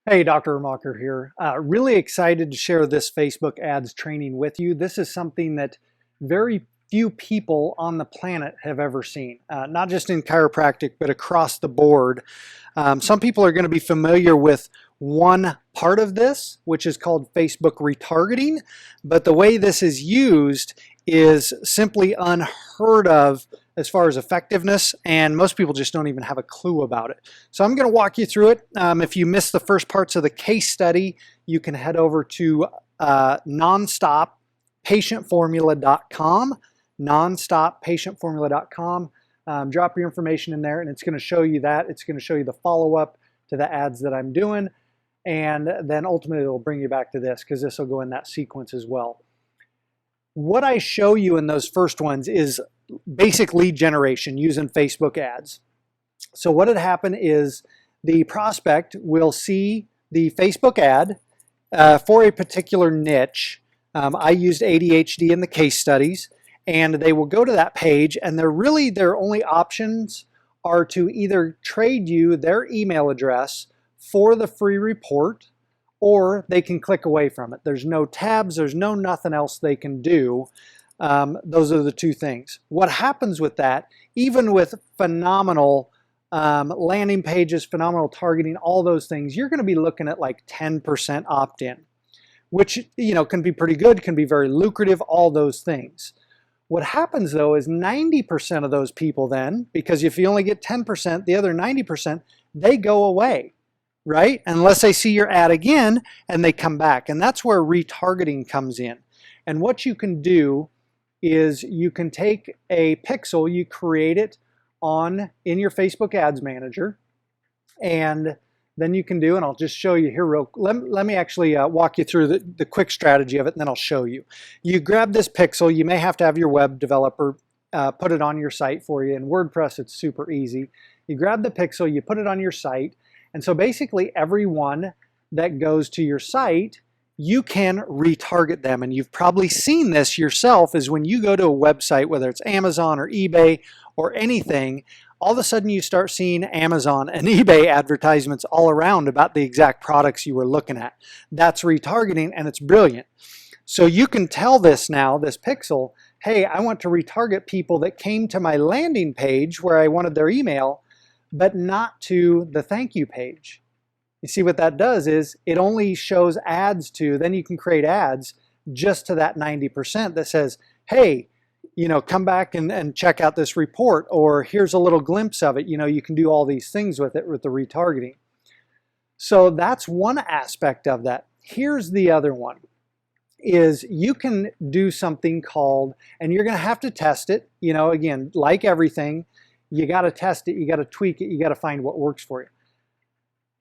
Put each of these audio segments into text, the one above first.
Hey, Dr. Uhrmacher here. Really excited to share this Facebook ads training with you. This is something that very few people on the planet have ever seen, not just in chiropractic, but across the board. Some people are going to be familiar with one part of this, which is called Facebook retargeting, but the way this is used is simply unheard of as far as effectiveness, and most people just don't even have a clue about it. So I'm going to walk you through it. If you missed the first parts of the case study, you can head over to nonstoppatientformula.com, nonstoppatientformula.com. Drop your information in there, and it's going to show you that. It's going to show you the follow-up to the ads that I'm doing, and then ultimately it'll bring you back to this because this will go in that sequence as well. What I show you in those first ones is basic lead generation using Facebook ads. So what had happened is the prospect will see the Facebook ad for a particular niche. I used ADHD in the case studies, and they will go to that page, and their only options are to either trade you their email address for the free report, or they can click away from it. There's no tabs, there's no nothing else they can do. Those are the two things. What happens with that, even with phenomenal landing pages, phenomenal targeting, all those things, you're going to be looking at like 10% opt-in, which can be pretty good, can be very lucrative, all those things. What happens though is 90% of those people then, because if you only get 10%, the other 90%, they go away, right? Unless they see your ad again and they come back. And that's where retargeting comes in. And what you can do is you can take a pixel, you create it in your Facebook Ads Manager, and then you can do, and I'll just show you here let me actually walk you through the quick strategy of it, and then I'll show you. You grab this pixel, you may have to have your web developer put it on your site for you. In WordPress, it's super easy. You grab the pixel, you put it on your site, and so basically everyone that goes to your site, you can retarget them. And you've probably seen this yourself, is when you go to a website, whether it's Amazon or eBay or anything, all of a sudden you start seeing Amazon and eBay advertisements all around about the exact products you were looking at. That's retargeting, and it's brilliant. So you can tell this now, this pixel, hey, I want to retarget people that came to my landing page where I wanted their email, but not to the thank you page. You see what that does is it only shows ads to, then you can create ads just to that 90% that says, hey, come back and check out this report, or here's a little glimpse of it. You can do all these things with it with the retargeting. So that's one aspect of that. Here's the other one, is you can do something called, and you're going to have to test it, again, like everything, you got to test it, you got to tweak it, you got to find what works for you.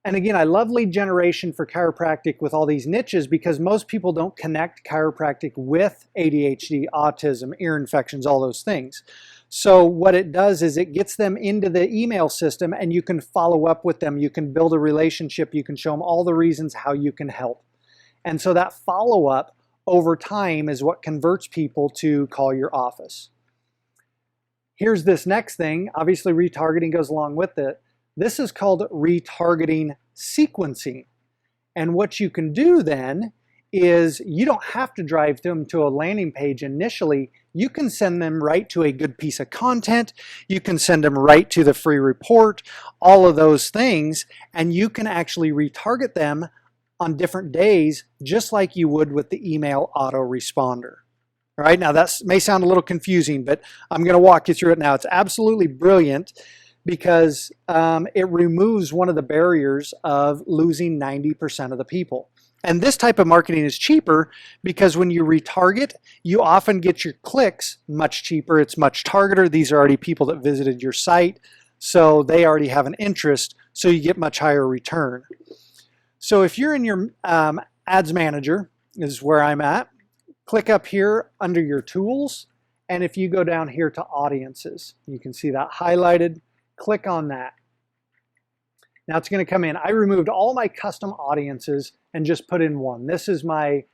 And again, I love lead generation for chiropractic with all these niches because most people don't connect chiropractic with ADHD, autism, ear infections, all those things. So what it does is it gets them into the email system, and you can follow up with them. You can build a relationship. You can show them all the reasons how you can help. And so that follow-up over time is what converts people to call your office. Here's this next thing. Obviously, retargeting goes along with it. This is called retargeting sequencing. And what you can do then is you don't have to drive them to a landing page initially. You can send them right to a good piece of content. You can send them right to the free report, all of those things, and you can actually retarget them on different days, just like you would with the email autoresponder. All right, now that may sound a little confusing, but I'm going to walk you through it now. It's absolutely brilliant, because it removes one of the barriers of losing 90% of the people. And this type of marketing is cheaper because when you retarget, you often get your clicks much cheaper. It's much targeted. These are already people that visited your site, so they already have an interest, so you get much higher return. So if you're in your Ads Manager, is where I'm at, click up here under your tools, and if you go down here to audiences, you can see that highlighted. Click on that. Now it's going to come in. I removed all my custom audiences and just put in one. This is my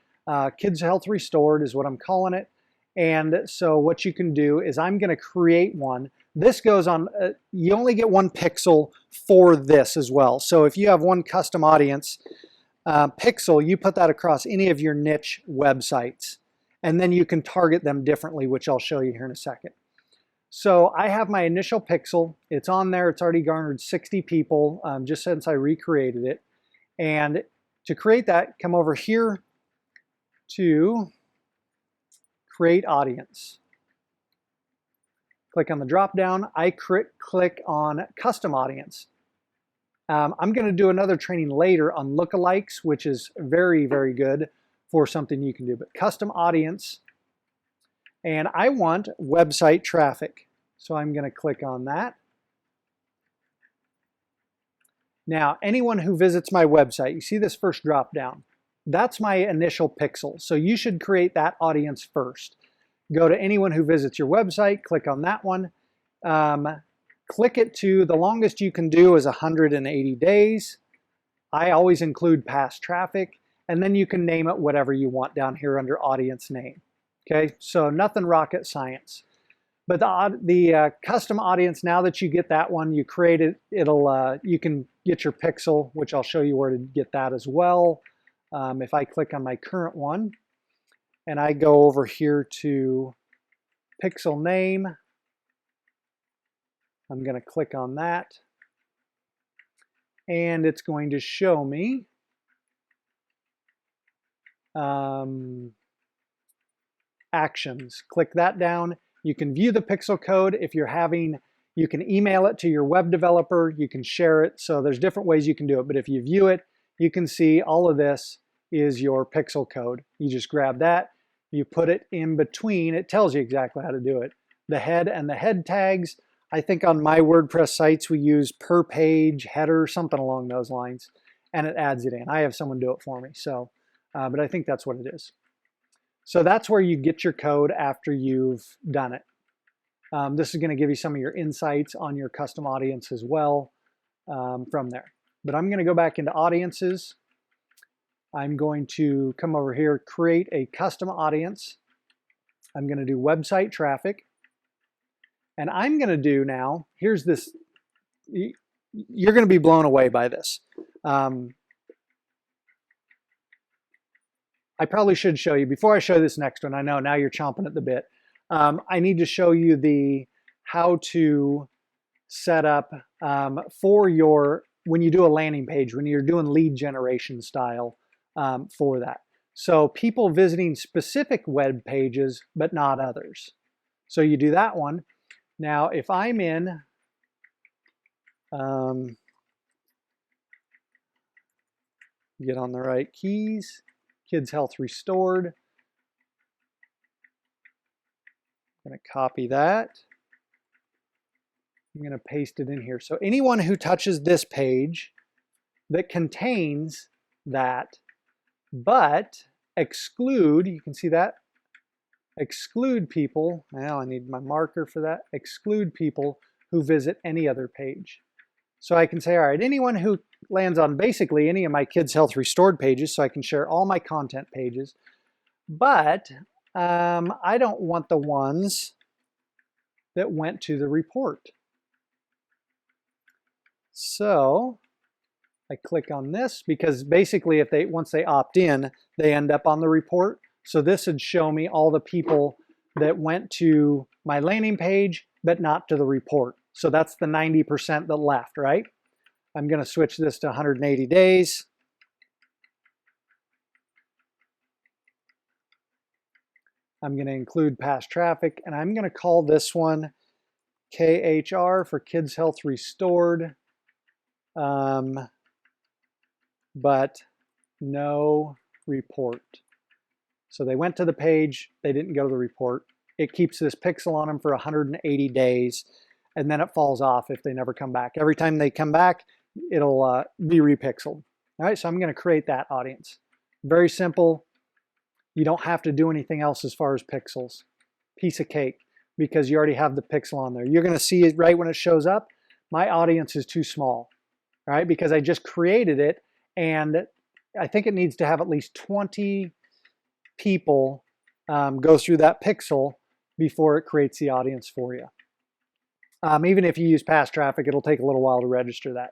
Kids Health Restored is what I'm calling it. And so what you can do is I'm going to create one this goes on, you only get one pixel for this as well. So if you have one custom audience pixel, you put that across any of your niche websites, and then you can target them differently, which I'll show you here in a second. So I have my initial pixel. It's on there. It's already garnered 60 people just since I recreated it. And to create that, come over here to create audience. Click on the drop down. I click on custom audience. I'm going to do another training later on lookalikes, which is very, very good for something you can do. But custom audience, and I want website traffic. So I'm going to click on that. Now, anyone who visits my website, you see this first drop down. That's my initial pixel. So you should create that audience first. Go to anyone who visits your website, click on that one. Click it to, the longest you can do is 180 days. I always include past traffic, and then you can name it whatever you want down here under audience name. Okay, so nothing rocket science. But the custom audience, now that you get that one, you create it, you can get your pixel, which I'll show you where to get that as well. If I click on my current one, and I go over here to pixel name, I'm going to click on that, and it's going to show me actions. Click that down. You can view the pixel code if you're having, you can email it to your web developer, you can share it, so there's different ways you can do it, but if you view it, you can see all of this is your pixel code. You just grab that, you put it in between, it tells you exactly how to do it. The head and the head tags, I think on my WordPress sites we use per page, header, something along those lines, and it adds it in. I have someone do it for me, so, but I think that's what it is. So that's where you get your code after you've done it. This is going to give you some of your insights on your custom audience as well from there. But I'm going to go back into audiences. I'm going to come over here, create a custom audience. I'm going to do website traffic. And I'm going to do now, here's this, you're going to be blown away by this. I probably should show you, before I show this next one, I know now you're chomping at the bit. I need to show you how to set up for your, when you do a landing page, when you're doing lead generation style for that. So people visiting specific web pages, but not others. So you do that one. Now, if I'm in, get on the right keys, Kids Health Restored. I'm going to copy that. I'm going to paste it in here. So anyone who touches this page that contains that, but exclude, you can see that, exclude people, now I need my marker for that, exclude people who visit any other page. So I can say, all right, anyone who lands on basically any of my Kids Health Restored pages, so I can share all my content pages, but I don't want the ones that went to the report. So I click on this because basically if once they opt in, they end up on the report. So this would show me all the people that went to my landing page, but not to the report. So that's the 90% that left, right? I'm going to switch this to 180 days. I'm going to include past traffic, and I'm going to call this one KHR for Kids Health Restored, but no report. So they went to the page, they didn't go to the report. It keeps this pixel on them for 180 days, and then it falls off if they never come back. Every time they come back, it'll be repixeled. All right, so I'm going to create that audience. Very simple. You don't have to do anything else as far as pixels. Piece of cake, because you already have the pixel on there. You're going to see it right when it shows up. My audience is too small, right? Because I just created it, and I think it needs to have at least 20 people go through that pixel before it creates the audience for you. Even if you use past traffic, it'll take a little while to register that.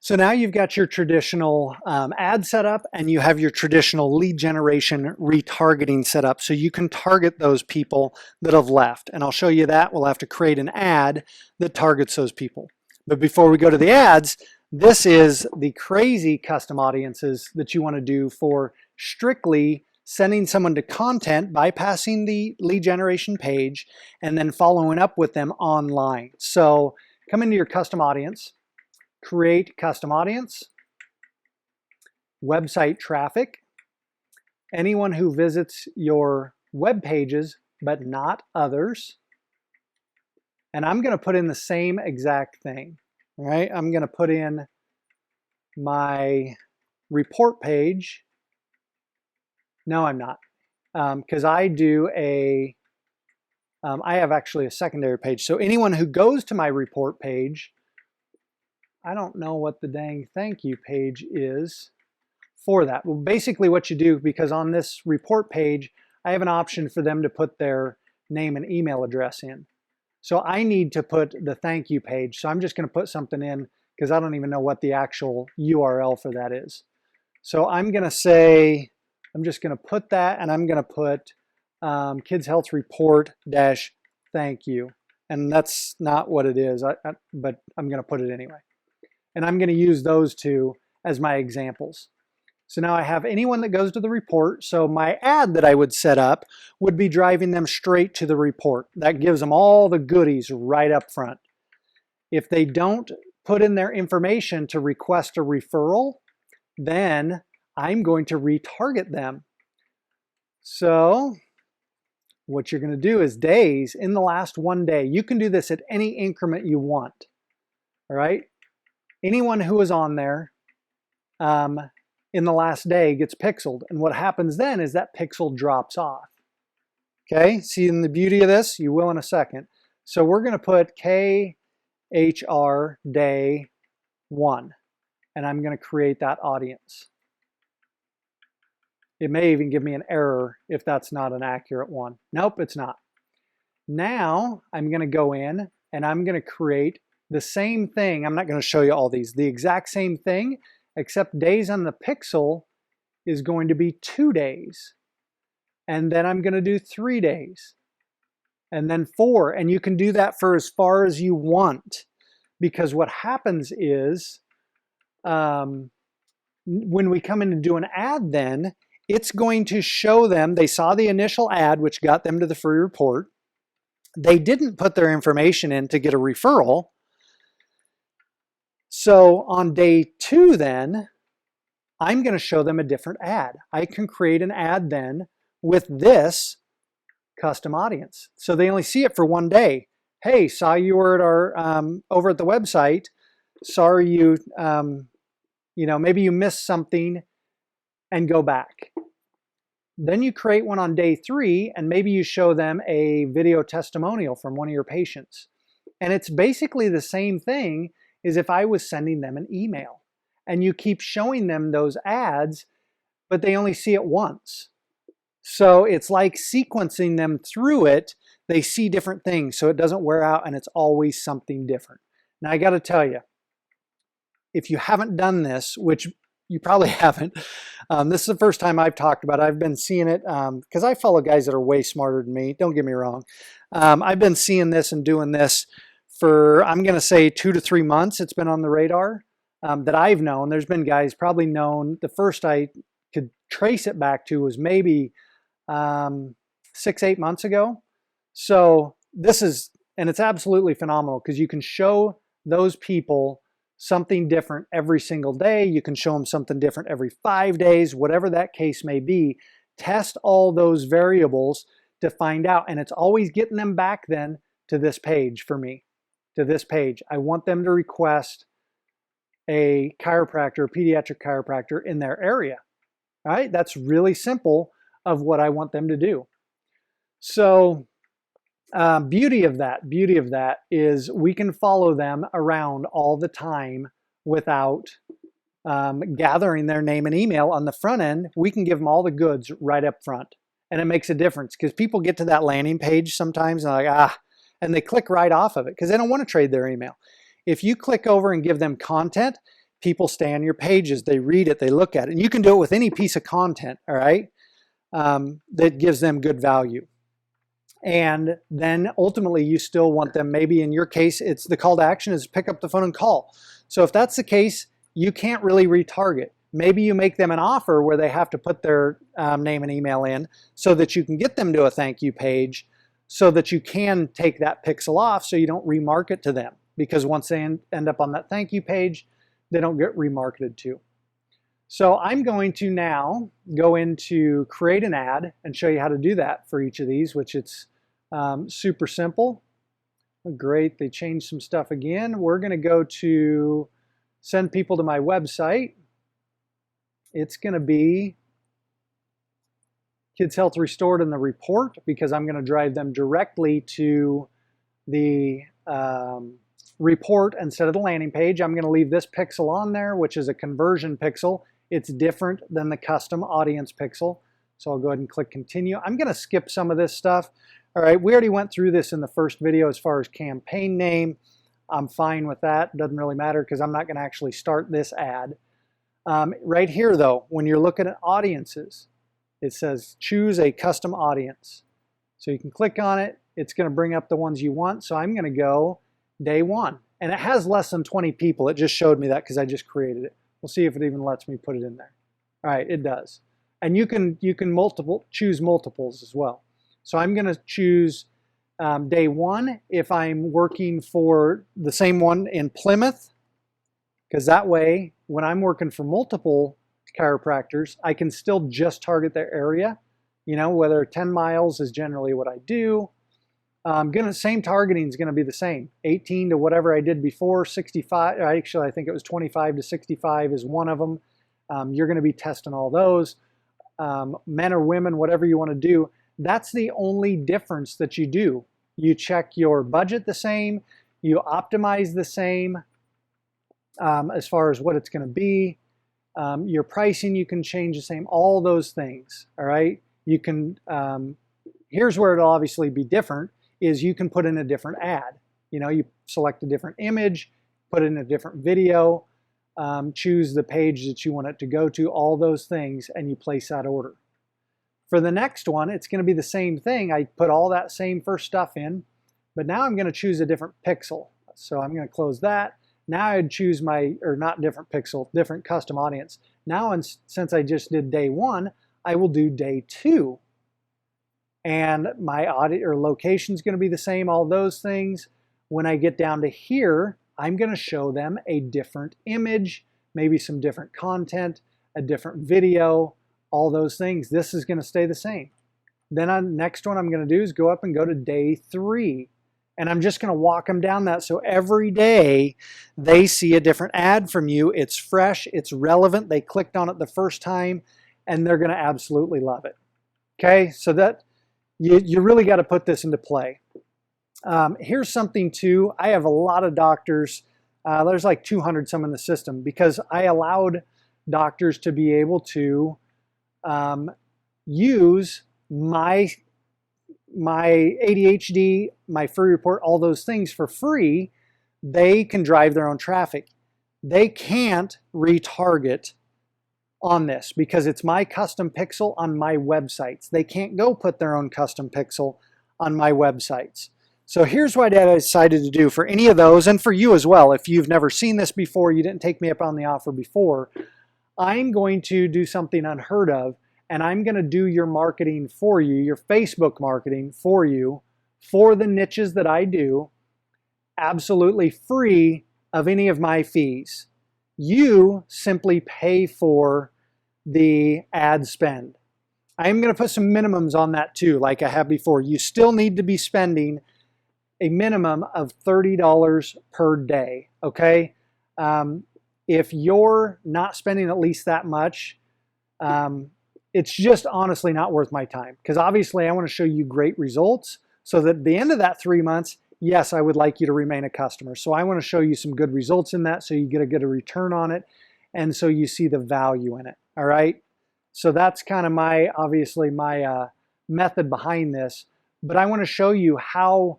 So now you've got your traditional ad set up, and you have your traditional lead generation retargeting set up. So you can target those people that have left. And I'll show you that. We'll have to create an ad that targets those people. But before we go to the ads, this is the crazy custom audiences that you want to do for strictly sending someone to content, bypassing the lead generation page, and then following up with them online. So come into your custom audience, create custom audience, website traffic, anyone who visits your web pages but not others. And I'm going to put in the same exact thing, right? I'm going to put in my report page. No, I'm not, because I have actually a secondary page. So anyone who goes to my report page, I don't know what the dang thank you page is for that. Well, basically what you do, because on this report page, I have an option for them to put their name and email address in. So I need to put the thank you page. So I'm just going to put something in because I don't even know what the actual URL for that is. So I'm going to say, I'm just going to put that, and I'm going to put Kids Health Report dash thank you. And that's not what it is, but I'm going to put it anyway. And I'm going to use those two as my examples. So now I have anyone that goes to the report. So my ad that I would set up would be driving them straight to the report. That gives them all the goodies right up front. If they don't put in their information to request a referral, then I'm going to retarget them. So what you're going to do is days in the last 1 day. You can do this at any increment you want. All right. Anyone who is on there in the last day gets pixeled. And what happens then is that pixel drops off. Okay, seeing the beauty of this? You will in a second. So we're going to put KHR day 1. And I'm going to create that audience. It may even give me an error if that's not an accurate one. Nope, it's not. Now I'm going to go in and I'm going to create the same thing. I'm not going to show you all these. The exact same thing, except days on the pixel is going to be 2 days. And then I'm going to do 3 days. And then 4. And you can do that for as far as you want. Because what happens is, when we come in and do an ad then, it's going to show them, they saw the initial ad, which got them to the free report. They didn't put their information in to get a referral. So on day 2 then, I'm going to show them a different ad. I can create an ad then with this custom audience. So they only see it for 1 day. Hey, saw you were at our, over at the website. Sorry you, maybe you missed something, and go back. Then you create one on day 3, and maybe you show them a video testimonial from one of your patients. And it's basically the same thing as if I was sending them an email. And you keep showing them those ads, but they only see it once. So it's like sequencing them through it. They see different things, so it doesn't wear out, and it's always something different. Now I got to tell you, if you haven't done this, which you probably haven't, this is the first time I've talked about it. I've been seeing it because I follow guys that are way smarter than me. Don't get me wrong. I've been seeing this and doing this for, I'm going to say 2 to 3 months. It's been on the radar that I've known. There's been guys probably known. The first I could trace it back to was maybe 6-8 months ago. So this is, and it's absolutely phenomenal because you can show those people something different every single day. You can show them something different every 5 days, whatever that case may be. Test all those variables to find out. And it's always getting them back then to this page for me, to this page. I want them to request a chiropractor, a pediatric chiropractor in their area. All right, that's really simple of what I want them to do. So beauty of that is we can follow them around all the time without gathering their name and email on the front end. We can give them all the goods right up front. And it makes a difference because people get to that landing page sometimes and they're like, and they click right off of it because they don't want to trade their email. If you click over and give them content, people stay on your pages, they read it, they look at it. And you can do it with any piece of content, all right, that gives them good value. And then ultimately you still want them, maybe in your case, it's the call to action is pick up the phone and call. So if that's the case, you can't really retarget. Maybe you make them an offer where they have to put their name and email in so that you can get them to a thank you page so that you can take that pixel off so you don't remarket to them. Because once they end up on that thank you page, they don't get remarketed to. So I'm going to now go into create an ad and show you how to do that for each of these, which it's super simple. Great, they changed some stuff again. We're going to go to send people to my website. It's going to be Kids Health Restored in the report because I'm going to drive them directly to the report instead of the landing page. I'm going to leave this pixel on there, which is a conversion pixel. It's different than the custom audience pixel. So I'll go ahead and click continue. I'm going to skip some of this stuff. All right, we already went through this in the first video as far as campaign name. I'm fine with that. Doesn't really matter because I'm not going to actually start this ad. Right here though, when you're looking at audiences, it says choose a custom audience. So you can click on it. It's going to bring up the ones you want. So I'm going to go day 1. And it has less than 20 people. It just showed me that because I just created it. We'll see if it even lets me put it in there. All right, it does. And you can choose multiples as well. So I'm going to choose day 1 if I'm working for the same one in Plymouth, because that way when I'm working for multiple chiropractors, I can still just target their area. You know, whether 10 miles is generally what I do. Same targeting is going to be the same. 18 to whatever I did before, 65. Actually, I think it was 25 to 65 is one of them. You're going to be testing all those. Men or women, whatever you want to do. That's the only difference that you do. You check your budget the same. You optimize the same as far as what it's going to be. Your pricing you can change the same. All those things. All right. You can. Here's where it'll obviously be different. Is you can put in a different ad. You know, you select a different image, put in a different video, choose the page that you want it to go to, all those things, and you place that order. For the next one, it's going to be the same thing. I put all that same first stuff in, but now I'm going to choose a different pixel. So I'm going to close that. Now I'd choose not different pixel, different custom audience. Now, since I just did day 1, I will do day 2. And my location is going to be the same, all those things. When I get down to here, I'm going to show them a different image, maybe some different content, a different video, all those things. This is going to stay the same. Then next one I'm going to do is go up and go to day 3. And I'm just going to walk them down that. So every day they see a different ad from you. It's fresh, it's relevant. They clicked on it the first time and they're going to absolutely love it. Okay, so that you really got to put this into play. Here's something too. I have a lot of doctors. There's like 200 some in the system because I allowed doctors to be able to use my ADHD, my free report, all those things for free. They can drive their own traffic. They can't retarget on this because it's my custom pixel on my websites. They can't go put their own custom pixel on my websites. So here's what I decided to do for any of those, and for you as well. If you've never seen this before, you didn't take me up on the offer before, I'm going to do something unheard of, and I'm going to do your marketing for you, your Facebook marketing for you, for the niches that I do, absolutely free of any of my fees. You simply pay for the ad spend. I'm going to put some minimums on that too, like I have before. You still need to be spending a minimum of $30 per day, okay? If you're not spending at least that much, it's just honestly not worth my time, because obviously I want to show you great results so that at the end of that 3 months, yes, I would like you to remain a customer. So I want to show you some good results in that so you get a good return on it and so you see the value in it, all right? So that's kind of obviously my method behind this, but I want to show you how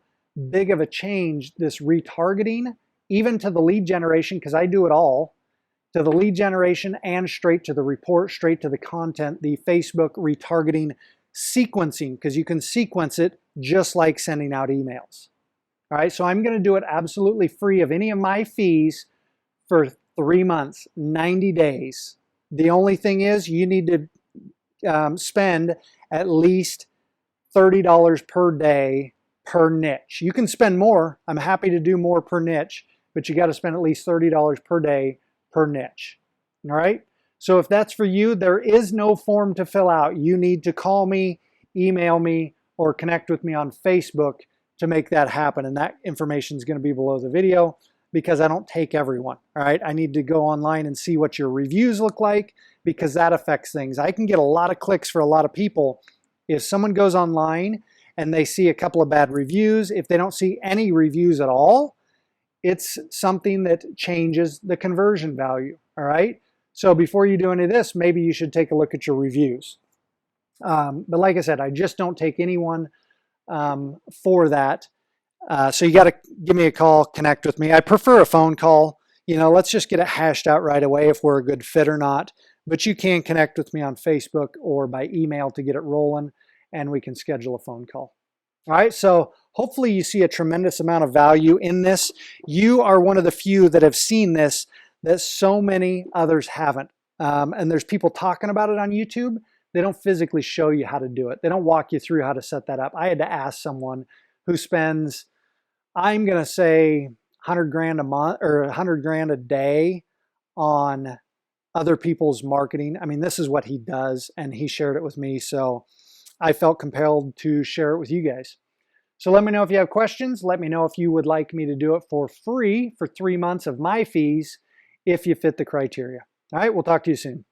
big of a change, this retargeting, even to the lead generation, because I do it all, to the lead generation and straight to the report, straight to the content, the Facebook retargeting sequencing, because you can sequence it just like sending out emails. All right, so I'm going to do it absolutely free of any of my fees for 3 months, 90 days. The only thing is you need to spend at least $30 per day per niche. You can spend more. I'm happy to do more per niche, but you got to spend at least $30 per day per niche. All right. So if that's for you, there is no form to fill out. You need to call me, email me, or connect with me on Facebook to make that happen. And that information is going to be below the video because I don't take everyone. All right. I need to go online and see what your reviews look like because that affects things. I can get a lot of clicks for a lot of people. If someone goes online and they see a couple of bad reviews, if they don't see any reviews at all, it's something that changes the conversion value, all right? So before you do any of this, maybe you should take a look at your reviews. But like I said, I just don't take anyone for that. So you got to give me a call, connect with me. I prefer a phone call. You know, let's just get it hashed out right away if we're a good fit or not. But you can connect with me on Facebook or by email to get it rolling, and we can schedule a phone call. All right, so hopefully you see a tremendous amount of value in this. You are one of the few that have seen this that so many others haven't. And there's people talking about it on YouTube. They don't physically show you how to do it. They don't walk you through how to set that up. I had to ask someone who spends, I'm going to say 100 grand a month or 100 grand a day on other people's marketing. I mean, this is what he does, and he shared it with me. So I felt compelled to share it with you guys. So let me know if you have questions. Let me know if you would like me to do it for free for 3 months of my fees if you fit the criteria. All right, we'll talk to you soon.